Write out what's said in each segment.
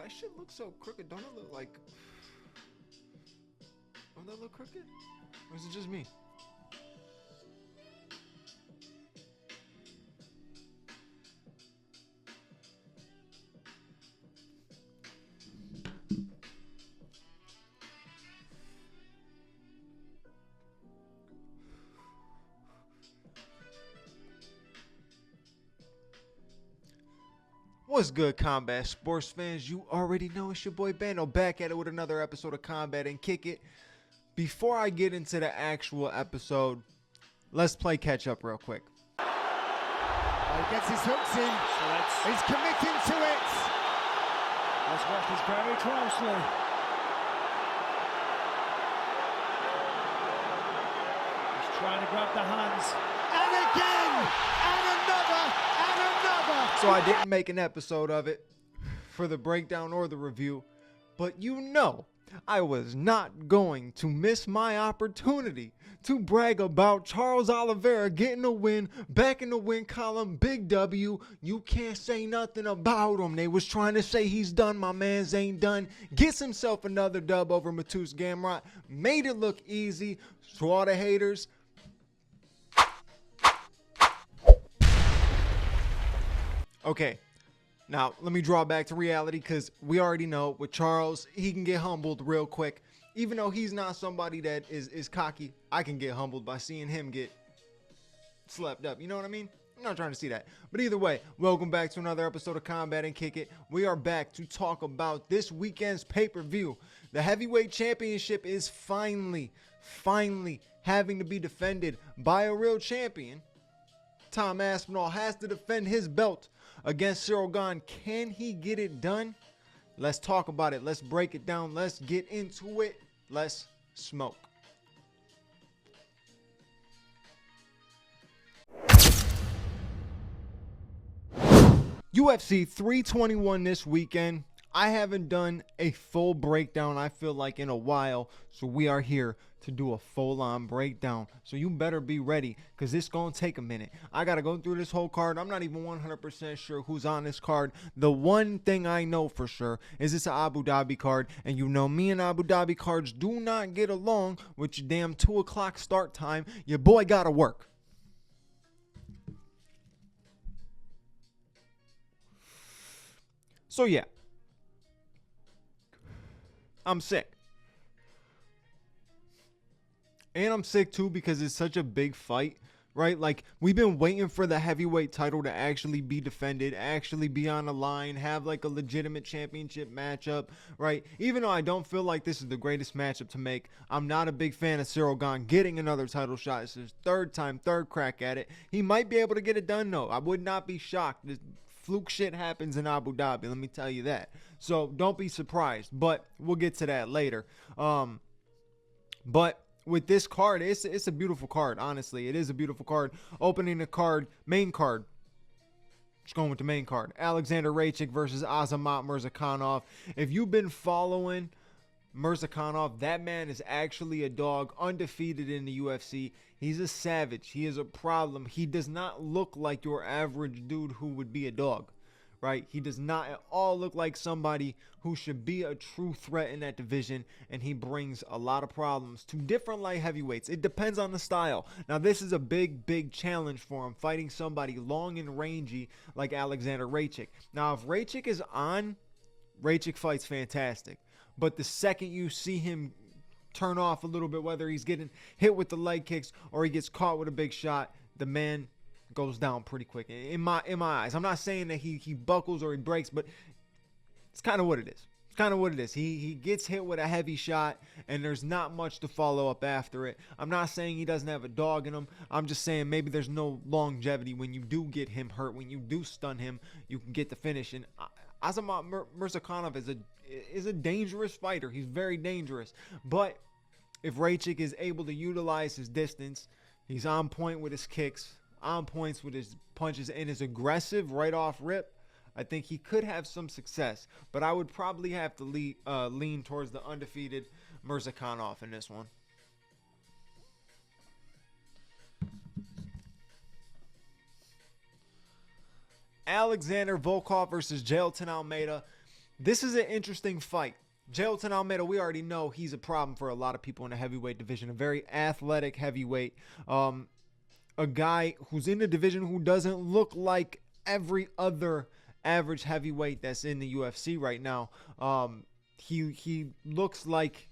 That shit looks so crooked. Don't it look like... Don't that look crooked? Or is it just me? What's good, Combat Sports fans? You already know it's your boy Bando back at it with another episode of Combat and Kick It. Before I get into the actual episode, let's play catch up real quick. He gets his hooks in. So he's committing to it. Let's watch this very closely. He's trying to grab the hands. And again! And another! And another! So I didn't make an episode of it for the breakdown or the review, but you know I was not going to miss my opportunity to brag about Charles Oliveira getting a win, back in the win column, big W. You can't say nothing about him. They was trying to say he's done. My man's ain't done. Gets himself another dub over Mateusz Gamrot. Made it look easy to all the haters. Okay, now let me draw back to reality because we already know with Charles, he can get humbled real quick. Even though he's not somebody that is cocky, I can get humbled by seeing him get slept up. You know what I mean? I'm not trying to see that. But either way, welcome back to another episode of Combat and Kick It. We are back to talk about this weekend's pay-per-view. The heavyweight championship is finally having to be defended by a real champion. Tom Aspinall has to defend his belt against Gane. Can he get it done? Let's talk about it. Let's break it down. Let's get into it. Let's smoke. UFC 321 this weekend. I haven't done a full breakdown, I feel like, in a while. So we are here to do a full-on breakdown. So you better be ready because it's going to take a minute. I got to go through this whole card. I'm not even 100% sure who's on this card. The one thing I know for sure is it's an Abu Dhabi card. And you know me and Abu Dhabi cards do not get along with your damn 2 o'clock start time. Your boy got to work. So yeah. I'm sick. And I'm sick too because it's such a big fight, right? Like, we've been waiting for the heavyweight title to actually be defended, actually be on the line, have like a legitimate championship matchup, right? Even though I don't feel like this is the greatest matchup to make, I'm not a big fan of Gane getting another title shot. It's his third crack at it. He might be able to get it done though. I would not be shocked. This fluke shit happens in Abu Dhabi, let me tell you that. So don't be surprised, but we'll get to that later. But with this card, it's a beautiful card, honestly. It is a beautiful card. Opening the card, main card. Just going with the main card. Alexander Rakic versus Azamat Murzakanov. If you've been following Murzakanov, that man is actually a dog, undefeated in the UFC. He's a savage. He is a problem. He does not look like your average dude who would be a dog, right? He does not at all look like somebody who should be a true threat in that division, and he brings a lot of problems to different light heavyweights. It depends on the style. Now, this is a big challenge for him, fighting somebody long and rangy like Alexander Rakic. Now, if Rakic is on, Rakic fights fantastic. But the second you see him turn off a little bit, whether he's getting hit with the leg kicks or he gets caught with a big shot, the man goes down pretty quick in my eyes. I'm not saying that he buckles or he breaks, but it's kind of what it is. It's kind of what it is. He gets hit with a heavy shot, and there's not much to follow up after it. I'm not saying he doesn't have a dog in him. I'm just saying maybe there's no longevity when you do get him hurt. When you do stun him, you can get the finish. And Azamat Murzakanov is a dangerous fighter. He's very dangerous. But if Rakic is able to utilize his distance, he's on point with his kicks, on points with his punches, and is aggressive right off rip, I think he could have some success. But I would probably have to lean towards the undefeated Murzakanov in this one. Alexander Volkov versus Jailton Almeida. This is an interesting fight. Jailton Almeida, we already know he's a problem for a lot of people in the heavyweight division. A very athletic heavyweight. A guy who's in the division who doesn't look like every other average heavyweight that's in the UFC right now. He looks like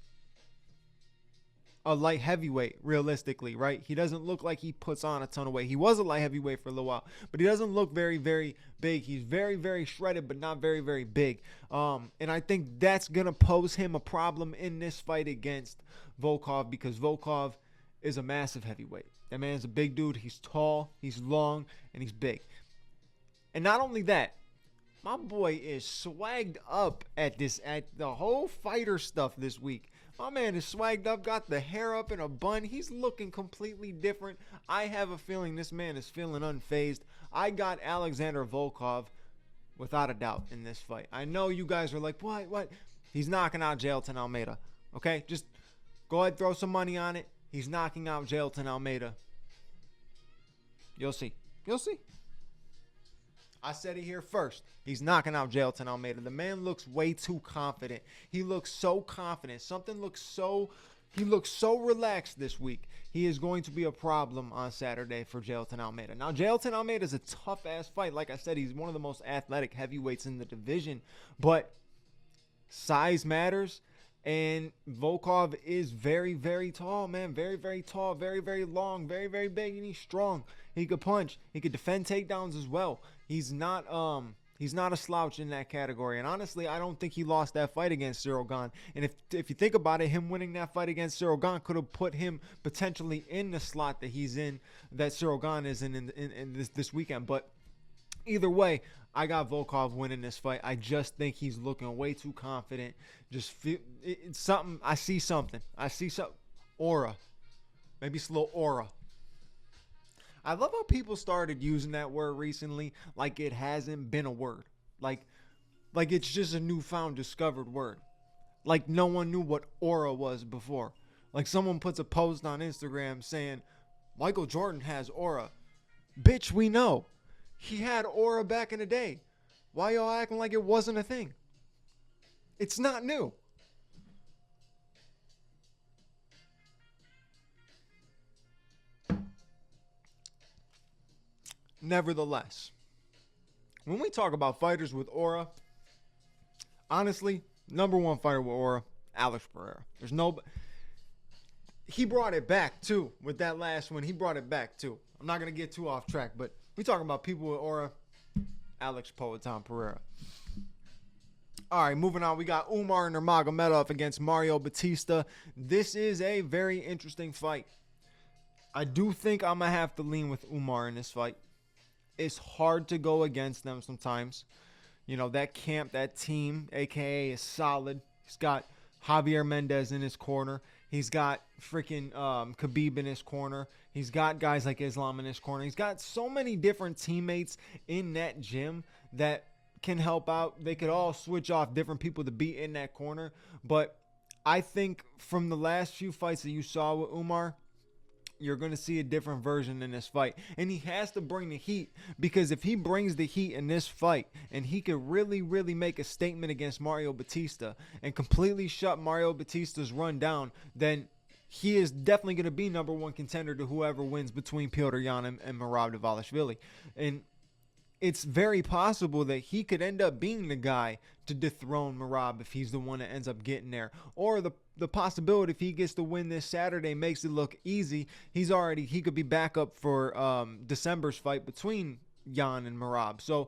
a light heavyweight, realistically, right? He doesn't look like he puts on a ton of weight. He was a light heavyweight for a little while, but he doesn't look very big. He's very shredded, but not very big. And I think that's going to pose him a problem in this fight against Volkov, because Volkov is a massive heavyweight. That man's a big dude. He's tall, he's long, and he's big. And not only that, my boy is swagged up at the whole fighter stuff this week. My man is swagged up, got the hair up in a bun. He's looking completely different. I have a feeling this man is feeling unfazed. I got Alexander Volkov without a doubt in this fight. I know you guys are like, what? He's knocking out Jailton Almeida. Okay, just go ahead, throw some money on it. He's knocking out Jailton Almeida. You'll see. I said it here first. He's knocking out Jailton Almeida. The man looks way too confident. He looks so confident. He looks so relaxed this week. He is going to be a problem on Saturday for Jailton Almeida. Now, Jailton Almeida is a tough-ass fight. Like I said, he's one of the most athletic heavyweights in the division. But size matters. And Volkov is very tall, man. Very tall, very long, very big, and he's strong. He could punch. He could defend takedowns as well. He's not a slouch in that category. And honestly, I don't think he lost that fight against Cyril Gane. And if you think about it, him winning that fight against Cyril Gane could have put him potentially in the slot that he's in, that Cyril Gane is in this weekend. But either way, I got Volkov winning this fight. I just think he's looking way too confident. Just feel it's something. I see something. Aura. Maybe it's a little aura. I love how people started using that word recently like it hasn't been a word. Like it's just a newfound discovered word. Like no one knew what aura was before. Like someone puts a post on Instagram saying, Michael Jordan has aura. Bitch, we know. He had aura back in the day. Why y'all acting like it wasn't a thing? It's not new. Nevertheless, when we talk about fighters with aura, honestly, number one fighter with aura, Alex Pereira. He brought it back too with that last one. He brought it back too. I'm not going to get too off track, but we talking about people with aura, Alex Poatan Pereira. All right, moving on. We got Umar Nurmagomedov against Mario Batista. This is a very interesting fight. I do think I'm going to have to lean with Umar in this fight. It's hard to go against them sometimes. You know, that camp, that team, a.k.a. is solid. He's got Javier Mendez in his corner. He's got freaking Khabib in his corner. He's got guys like Islam in his corner. He's got so many different teammates in that gym that can help out. They could all switch off different people to be in that corner. But I think from the last few fights that you saw with Umar, you're going to see a different version in this fight. And he has to bring the heat, because if he brings the heat in this fight and he could really, really make a statement against Mario Batista and completely shut Mario Batista's run down, then he is definitely going to be number one contender to whoever wins between Petr Yan and Merab Dvalishvili. And it's very possible that he could end up being the guy to dethrone Merab if he's the one that ends up getting there. Or the possibility, if he gets to win this Saturday, makes it look easy. He could be back up for December's fight between Yan and Merab. So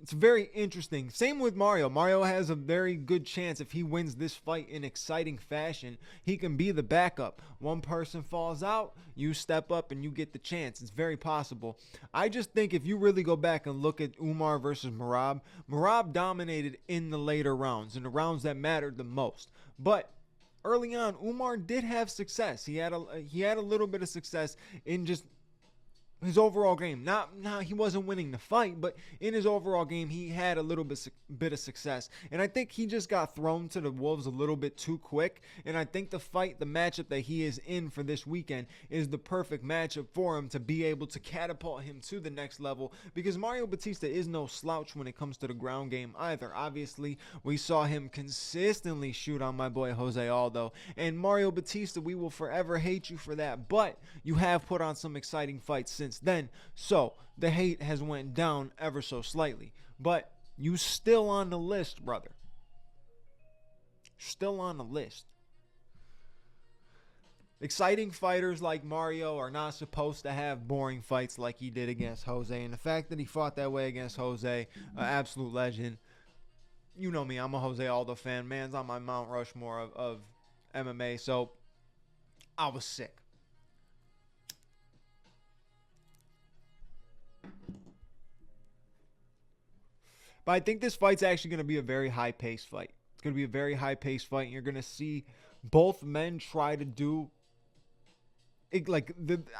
it's very interesting. Same with Mario. Mario has a very good chance, if he wins this fight in exciting fashion, he can be the backup. One person falls out, you step up and you get the chance. It's very possible. I just think if you really go back and look at Umar versus Merab, Merab dominated in the later rounds, in the rounds that mattered the most. But early on, Umar did have success. He had a little bit of success in just his overall game. Now he wasn't winning the fight, but in his overall game, he had a little bit of success. And I think he just got thrown to the wolves a little bit too quick. And I think the matchup that he is in for this weekend is the perfect matchup for him to be able to catapult him to the next level, because Mario Batista is no slouch when it comes to the ground game either. Obviously, we saw him consistently shoot on my boy Jose Aldo. And Mario Batista, we will forever hate you for that, but you have put on some exciting fights since then, so the hate has went down ever so slightly. But you still on the list, brother. Still on the list. Exciting fighters like Mario are not supposed to have boring fights like he did against Jose, and the fact that he fought that way against Jose, an absolute legend. You know me, I'm a Jose Aldo fan. Man's on my Mount Rushmore of MMA, so I was sick. But I think this fight's actually going to be a very high-paced fight. It's going to be a very high-paced fight, and you're going to see both men try to do it.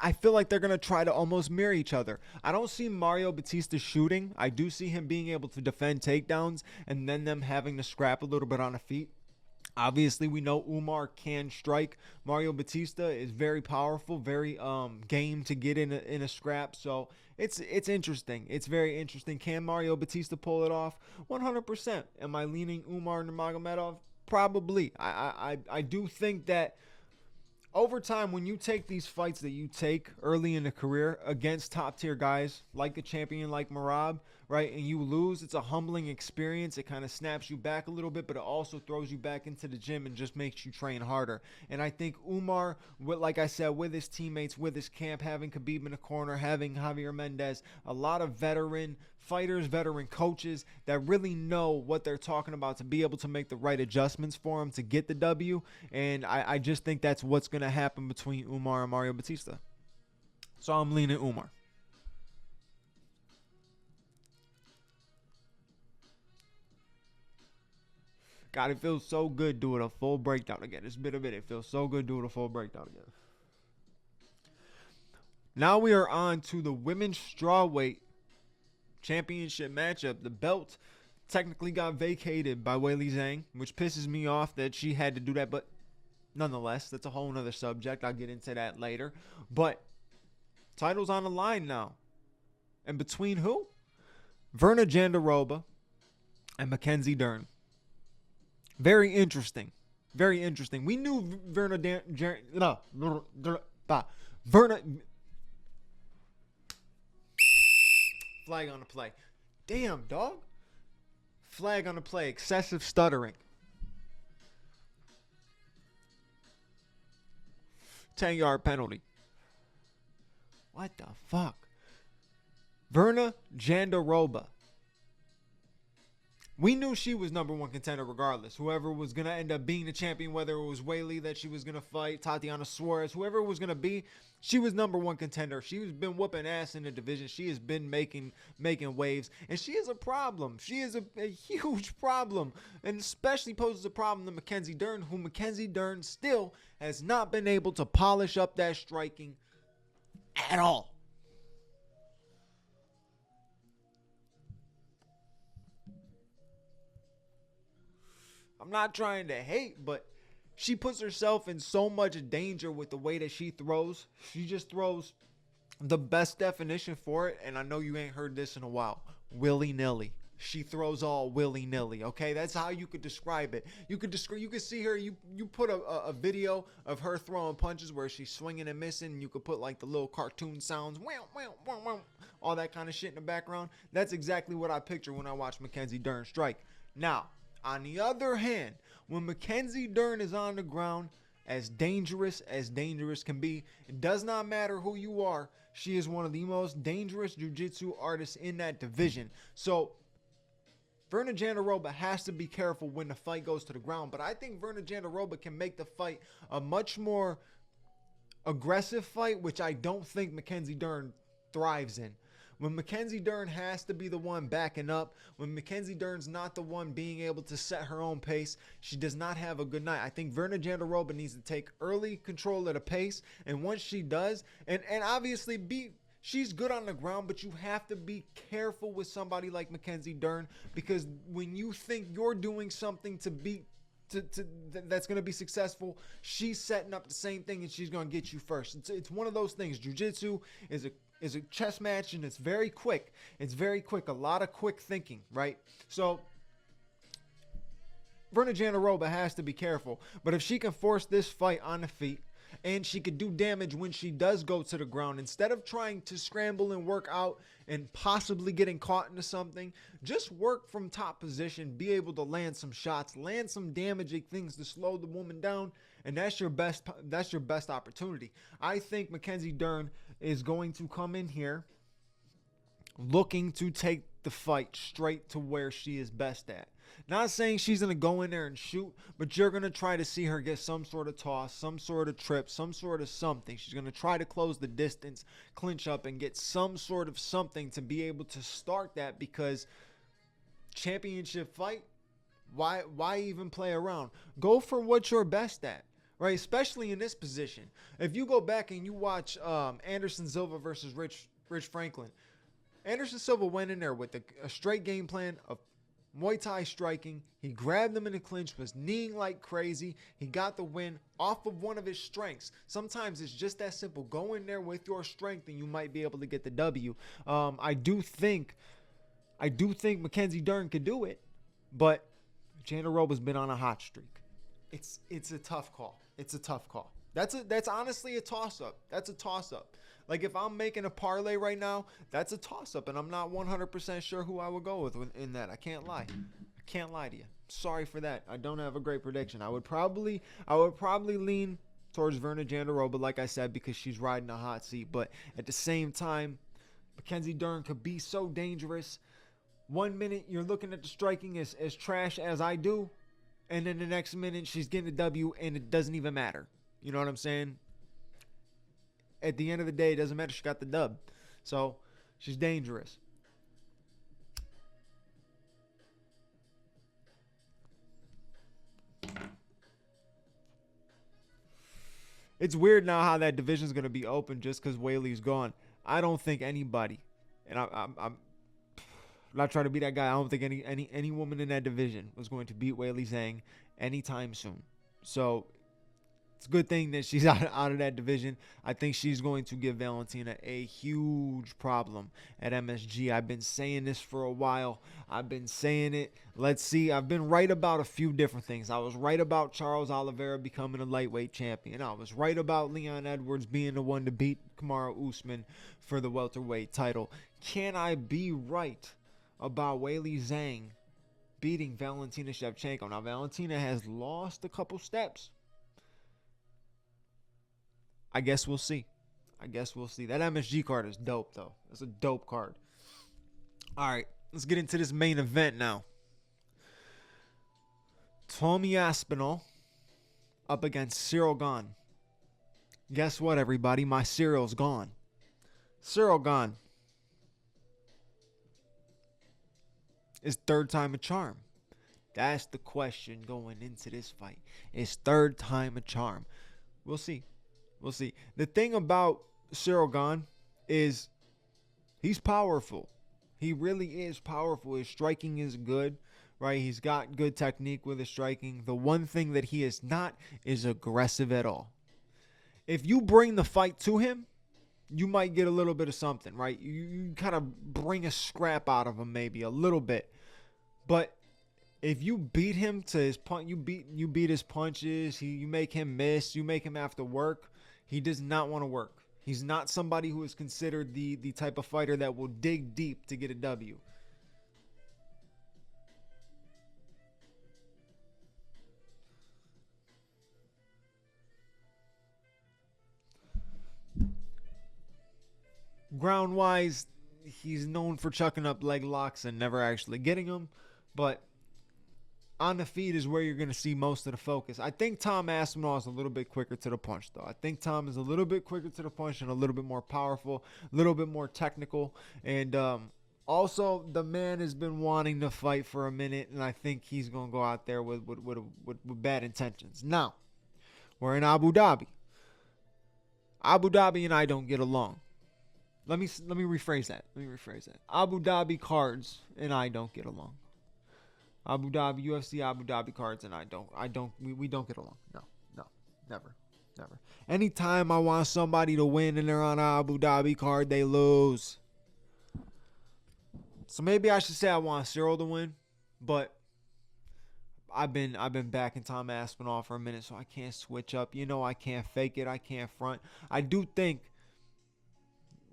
I feel like they're going to try to almost mirror each other. I don't see Mario Batista shooting. I do see him being able to defend takedowns and then them having to scrap a little bit on the feet. Obviously, we know Umar can strike. Mario Batista is very powerful, very game to get in a scrap. So it's interesting. It's very interesting. Can Mario Batista pull it off? 100%. Am I leaning Umar Nurmagomedov? Probably. I do think that over time, when you take these fights that you take early in the career against top-tier guys like a champion like Merab, right, and you lose, it's a humbling experience. It kind of snaps you back a little bit, but it also throws you back into the gym and just makes you train harder. And I think Umar, like I said, with his teammates, with his camp, having Khabib in the corner, having Javier Mendez, a lot of veteran fighters, veteran coaches that really know what they're talking about to be able to make the right adjustments for him to get the W. And I just think that's what's going to happen between Umar and Mario Batista. So I'm leaning Umar. God, it feels so good doing a full breakdown again. It's been a minute. It feels so good doing a full breakdown again. Now we are on to the women's strawweight championship matchup. The belt technically got vacated by Weili Zhang, which pisses me off that she had to do that, but nonetheless, that's a whole nother subject. I'll get into that later. But title's on the line now. And between who? Virna Jandiroba and Mackenzie Dern. Very interesting. Very interesting. We knew Virna flag on the play. Damn, dog. Flag on the play. Excessive stuttering. 10-yard penalty. What the fuck? Virna Jandiroba. We knew she was number one contender regardless. Whoever was going to end up being the champion, whether it was Weili that she was going to fight, Tatiana Suarez, whoever it was going to be, she was number one contender. She's been whooping ass in the division. She has been making waves. And she is a problem. She is a huge problem. And especially poses a problem to Mackenzie Dern, who Mackenzie Dern still has not been able to polish up that striking at all. I'm not trying to hate, but she puts herself in so much danger with the way that she throws. She just throws the best definition for it, and I know you ain't heard this in a while. Willy-nilly. She throws all willy-nilly. Okay, that's how you could describe it. You could see her. You put a video of her throwing punches where she's swinging and missing, and you could put like the little cartoon sounds, all that kind of shit in the background. That's exactly what I picture when I watch Mackenzie Dern strike. Now, on the other hand, when Mackenzie Dern is on the ground, as dangerous can be, it does not matter who you are. She is one of the most dangerous jiu-jitsu artists in that division. So Virna Jandiroba has to be careful when the fight goes to the ground. But I think Virna Jandiroba can make the fight a much more aggressive fight, which I don't think Mackenzie Dern thrives in. When Mackenzie Dern has to be the one backing up, when Mackenzie Dern's not the one being able to set her own pace, she does not have a good night. I think Virna Jandiroba needs to take early control of the pace, and once she does, and obviously she's good on the ground, but you have to be careful with somebody like Mackenzie Dern, because when you think you're doing something to beat that's going to be successful, she's setting up the same thing and she's going to get you first. It's one of those things. Jiu-jitsu is a chess match, and it's very quick. It's very quick. A lot of quick thinking, right? So Virna Jandiroba has to be careful. But if she can force this fight on the feet, and she could do damage when she does go to the ground, instead of trying to scramble and work out and possibly getting caught into something, just work from top position, be able to land some shots, land some damaging things to slow the woman down, and that's your best opportunity. I think Mackenzie Dern is going to come in here looking to take the fight straight to where she is best at. Not saying she's going to go in there and shoot, but you're going to try to see her get some sort of toss, some sort of trip, some sort of something. She's going to try to close the distance, clinch up, and get some sort of something to be able to start that, because championship fight, why even play around? Go for what you're best at, right? Especially in this position. If you go back and you watch Anderson Silva versus Rich Franklin, Anderson Silva went in there with a straight game plan of Muay Thai striking. He grabbed him in the clinch, was kneeing like crazy. He got the win off of one of his strengths. Sometimes it's just that simple. Go in there with your strength and you might be able to get the W. I do think Mackenzie Dern could do it, but Jandiroba's been on a hot streak. It's a tough call. It's a tough call. That's honestly a toss-up. That's a toss-up. Like, if I'm making a parlay right now, that's a toss-up, and I'm not 100% sure who I would go with in that. I can't lie. I can't lie to you. Sorry for that. I don't have a great prediction. I would probably lean towards Virna Jandiroba, like I said, because she's riding a hot seat. But at the same time, Mackenzie Dern could be so dangerous. 1 minute you're looking at the striking as trash as I do, and then the next minute she's getting a W, and it doesn't even matter. You know what I'm saying? At the end of the day, it doesn't matter. She got the dub. So, she's dangerous. It's weird now how that division's going to be open just because Weili's gone. I don't think anybody, and I'm not trying to be that guy, I don't think any woman in that division was going to beat Weili Zhang anytime soon. So, it's a good thing that she's out of that division. I think she's going to give Valentina a huge problem at MSG. I've been saying this for a while. I've been saying it. Let's see. I've been right about a few different things. I was right about Charles Oliveira becoming a lightweight champion. I was right about Leon Edwards being the one to beat Kamaru Usman for the welterweight title. Can I be right about Weili Zhang beating Valentina Shevchenko? Now, Valentina has lost a couple steps. I guess we'll see. That MSG card is dope, though. It's a dope card. All right, let's get into this main event now. Tommy Aspinall up against Cyril Gane. Guess what, everybody? My Cyril's gone. Cyril Gane. Is third time a charm? That's the question going into this fight. Is third time a charm? We'll see. We'll see. The thing about Cyril Gane is he's powerful. He really is powerful. His striking is good, right? He's got good technique with his striking. The one thing that he is not is aggressive at all. If you bring the fight to him, you might get a little bit of something, right? You kind of bring a scrap out of him, maybe a little bit. But if you beat him to his punch, you beat his punches. You make him miss. You make him have to work. He does not want to work. He's not somebody who is considered the type of fighter that will dig deep to get a W. Ground-wise, he's known for chucking up leg locks and never actually getting them. But on the feet is where you're going to see most of the focus. I think Tom Aspinall is a little bit quicker to the punch, though. I think Tom is a little bit quicker to the punch and a little bit more powerful, a little bit more technical. And also, the man has been wanting to fight for a minute, and I think he's going to go out there with bad intentions. Now, we're in Abu Dhabi. Abu Dhabi and I don't get along. Let me rephrase that. Abu Dhabi cards and I don't get along. Abu Dhabi, UFC Abu Dhabi cards and we don't get along. No, never. Anytime I want somebody to win and they're on an Abu Dhabi card, they lose. So maybe I should say I want Cyril to win, but I've been backing Tom Aspinall for a minute, so I can't switch up. I can't fake it. I can't front. I do think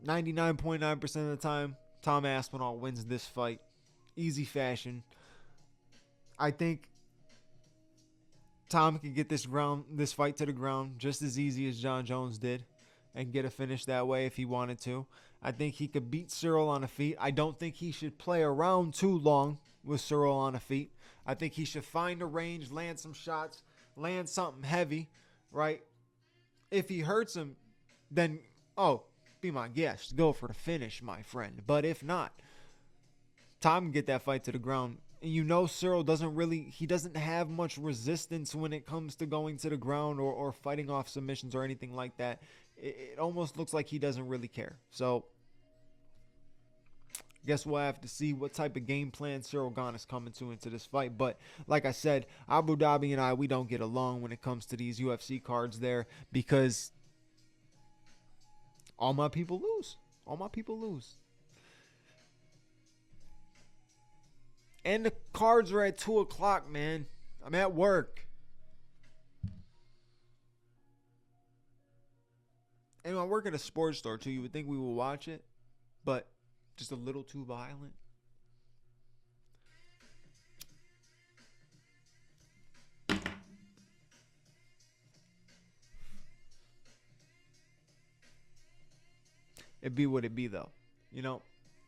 99.9% of the time, Tom Aspinall wins this fight. Easy fashion. I think Tom could get this fight to the ground just as easy as John Jones did and get a finish that way if he wanted to. I think he could beat Cyril on the feet. I don't think he should play around too long with Cyril on the feet. I think he should find a range, land some shots, land something heavy, right? If he hurts him, then, be my guest. Go for the finish, my friend. But if not, Tom can get that fight to the ground. And Cyril doesn't have much resistance when it comes to going to the ground or fighting off submissions or anything like that. It almost looks like he doesn't really care. So, I guess we'll have to see what type of game plan Cyril Gane is coming into this fight. But like I said, Abu Dhabi and we don't get along when it comes to these UFC cards there because all my people lose. And the cards are at 2 o'clock, man. I'm at work. And I work at a sports store, too. You would think we would watch it, but just a little too violent. It'd be what it be, though.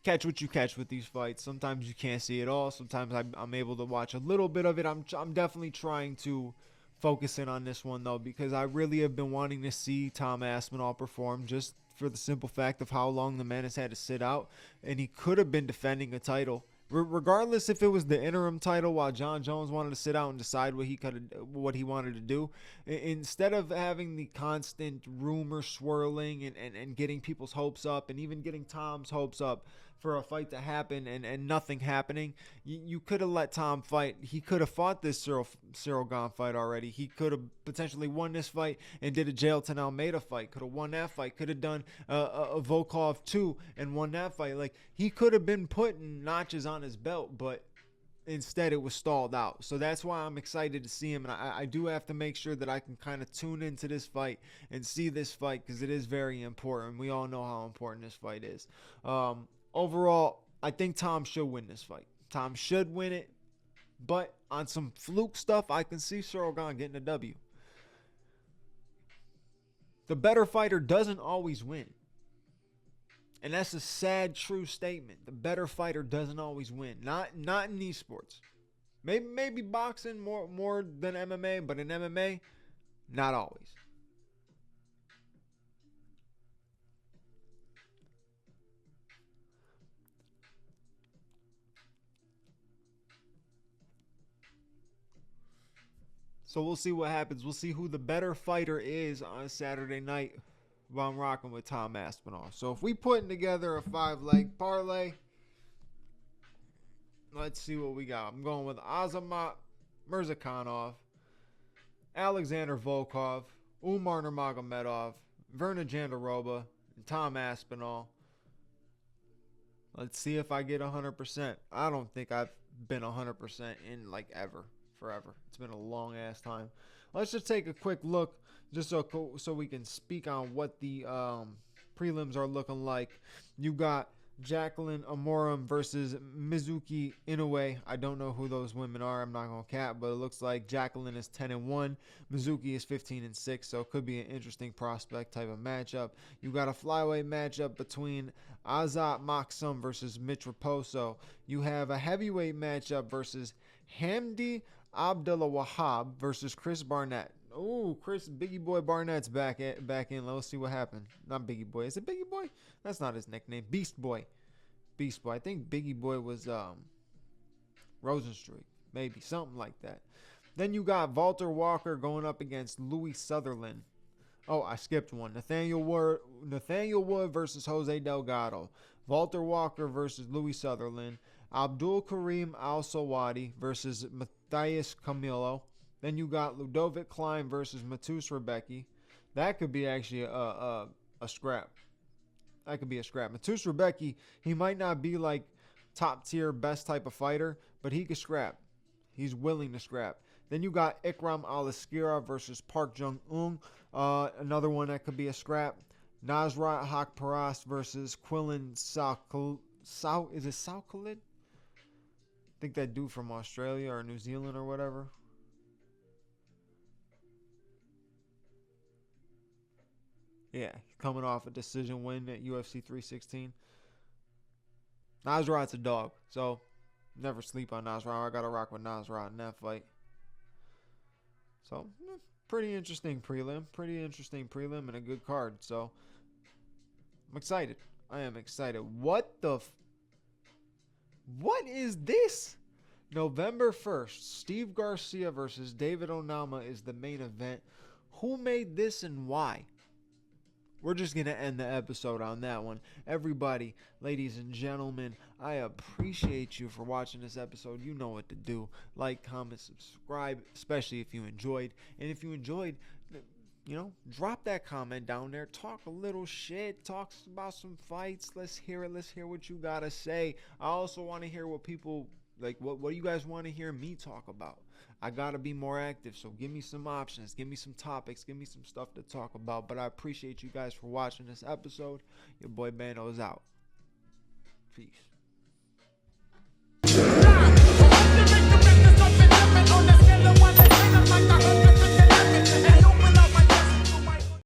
Catch what you catch with these fights. Sometimes you can't see it all. Sometimes I'm able to watch a little bit of it. I'm definitely trying to focus in on this one, though, because I really have been wanting to see Tom Aspinall perform just for the simple fact of how long the man has had to sit out. And he could have been defending a title. Regardless if it was the interim title while John Jones wanted to sit out and decide what he wanted to do, instead of having the constant rumor swirling and getting people's hopes up and even getting Tom's hopes up for a fight to happen and nothing happening, you could have let Tom fight. He could have fought this Cyril Gane fight already. He could have potentially won this fight and did a Jailton Almeida fight. Could have won that fight. Could have done a Volkov 2 and won that fight. Like, he could have been putting notches on his belt, but instead it was stalled out. So that's why I'm excited to see him. And I do have to make sure that I can kind of tune into this fight and see this fight because it is very important. We all know how important this fight is. Overall, I think Tom should win this fight. Tom should win it. But on some fluke stuff, I can see Cyril Gane getting a W. The better fighter doesn't always win. And that's a sad, true statement. The better fighter doesn't always win. Not in these sports. Maybe boxing more than MMA, but in MMA, not always. So we'll see what happens. We'll see who the better fighter is on Saturday night while I'm rocking with Tom Aspinall. So if we putting together a 5-leg parlay, Let's see what we got. I'm going with Azamat Mirzakhanov, Alexander Volkov, Umar Nurmagomedov, Verna Jandiroba, and Tom Aspinall. Let's see if I get 100%. I don't think I've been 100% in like forever. It's been a long ass time. Let's just take a quick look just so we can speak on what the prelims are looking like. You got Jacqueline Amorim versus Mizuki Inoue. I don't know who those women are. I'm not gonna cap, but it looks like Jacqueline is 10-1, Mizuki is 15-6. So it could be an interesting prospect type of matchup. You got a flyweight matchup between Azat Maksum versus Mitch Raposo. You have a heavyweight matchup versus Hamdi Abdullah Wahab versus Chris Barnett. Oh, Biggie Boy Barnett's back in. Let's see what happened. Not Biggie Boy. Is it Biggie Boy? That's not his nickname. Beast Boy. I think Biggie Boy was Rosenstreich. Maybe. Something like that. Then you got Walter Walker going up against Louis Sutherland. Oh, I skipped one. Nathaniel Wood versus Jose Delgado. Walter Walker versus Louis Sutherland. Abdul Karim Al-Sawadi versus Matthias Camilo. Then you got Ludovic Klein versus Matus Rebecki. That could be actually a scrap. That could be a scrap. Matus Rebecki, he might not be like top tier, best type of fighter, but he could scrap. He's willing to scrap. Then you got Ikram Alaskira versus Park Jung-un. Another one that could be a scrap. Nasrat Hakparas versus Quillan is it Saukalid? I think that dude from Australia or New Zealand or whatever. Yeah, coming off a decision win at UFC 316. Nasrat's a dog, so never sleep on Nasrat. I got to rock with Nasrat in that fight. So, pretty interesting prelim and a good card. So, I'm excited. I am excited. What is this? November 1st, Steve Garcia versus David Onama is the main event. Who made this and why? We're just going to end the episode on that one. Everybody, ladies and gentlemen, I appreciate you for watching this episode. You know what to do. Like, comment, subscribe, especially if you enjoyed. And if you enjoyed, drop that comment down there. Talk a little shit. Talk about some fights. Let's hear it. Let's hear what you got to say. I also want to hear what people, what do you guys want to hear me talk about? I got to be more active, so give me some options. Give me some topics. Give me some stuff to talk about. But I appreciate you guys for watching this episode. Your boy Bano is out. Peace.